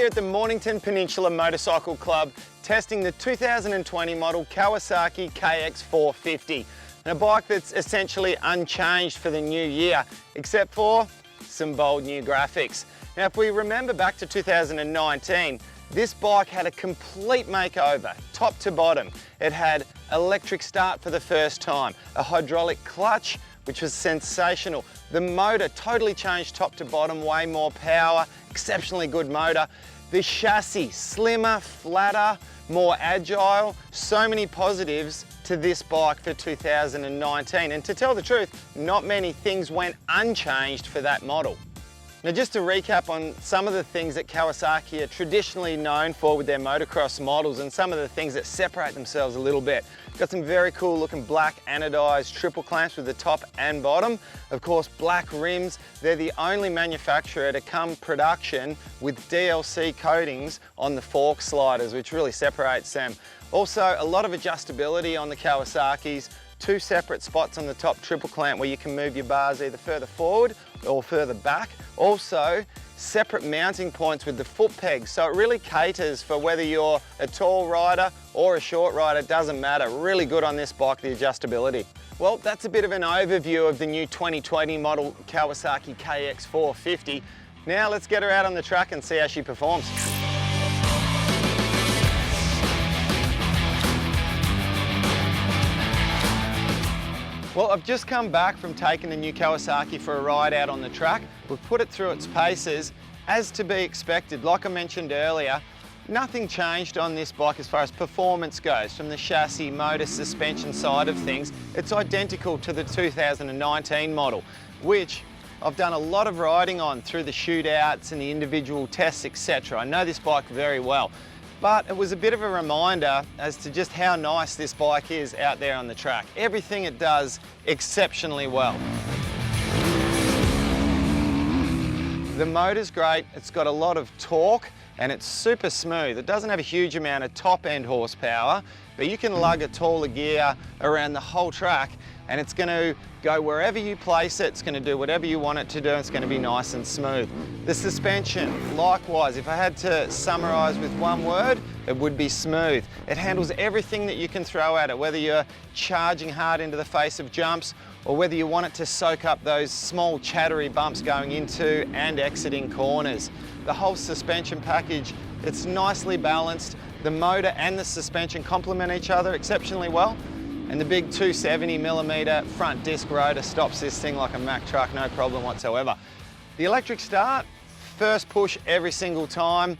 here at the Mornington Peninsula Motorcycle Club testing the 2020 model Kawasaki KX450, and a bike that's essentially unchanged for the new year, except for some bold new graphics. Now, if we remember back to 2019, this bike had a complete makeover, top to bottom. It had electric start for the first time, a hydraulic clutch, which was sensational. The motor totally changed top to bottom, way more power, exceptionally good motor. The chassis, slimmer, flatter, more agile, so many positives to this bike for 2019. And to tell the truth, not many things went unchanged for that model. Now, just to recap on some of the things that Kawasaki are traditionally known for with their motocross models and some of the things that separate themselves a little bit. Got some very cool looking black anodized triple clamps with the top and bottom. Of course, black rims. They're the only manufacturer to come production with DLC coatings on the fork sliders, which really separates them. Also, a lot of adjustability on the Kawasaki's. Two separate spots on the top triple clamp where you can move your bars either further forward or further back. Also, separate mounting points with the foot pegs, so it really caters for whether you're a tall rider or a short rider, doesn't matter. Really good on this bike, the adjustability. Well, that's a bit of an overview of the new 2020 model Kawasaki KX450. Now let's get her out on the track and see how she performs. Well, I've just come back from taking the new Kawasaki for a ride out on the track. We've put it through its paces, as to be expected. Like I mentioned earlier, nothing changed on this bike as far as performance goes. From the chassis, motor, suspension side of things, it's identical to the 2019 model, which I've done a lot of riding on through the shootouts and the individual tests, etc. I know this bike very well. But it was a bit of a reminder as to just how nice this bike is out there on the track. Everything it does exceptionally well. The motor's great, it's got a lot of torque and it's super smooth. It doesn't have a huge amount of top end horsepower, but you can lug a taller gear around the whole track and it's going to go wherever you place it, it's going to do whatever you want it to do, and it's going to be nice and smooth. The suspension, likewise, if I had to summarise with one word, it would be smooth. It handles everything that you can throw at it, whether you're charging hard into the face of jumps or whether you want it to soak up those small chattery bumps going into and exiting corners. The whole suspension package, it's nicely balanced. The motor and the suspension complement each other exceptionally well. And the big 270mm front disc rotor stops this thing like a Mack truck, no problem whatsoever. The electric start, first push every single time,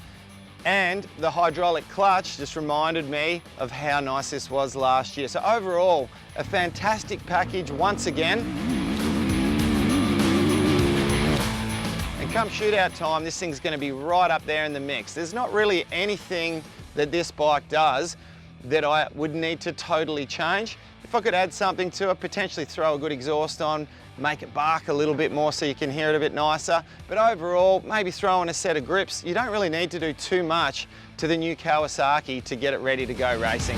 and the hydraulic clutch just reminded me of how nice this was last year. So overall, a fantastic package once again. And come shootout time, this thing's going to be right up there in the mix. There's not really anything that this bike does that I would need to totally change. If I could add something to it, potentially throw a good exhaust on, make it bark a little bit more so you can hear it a bit nicer. But overall, maybe throw in a set of grips. You don't really need to do too much to the new Kawasaki to get it ready to go racing.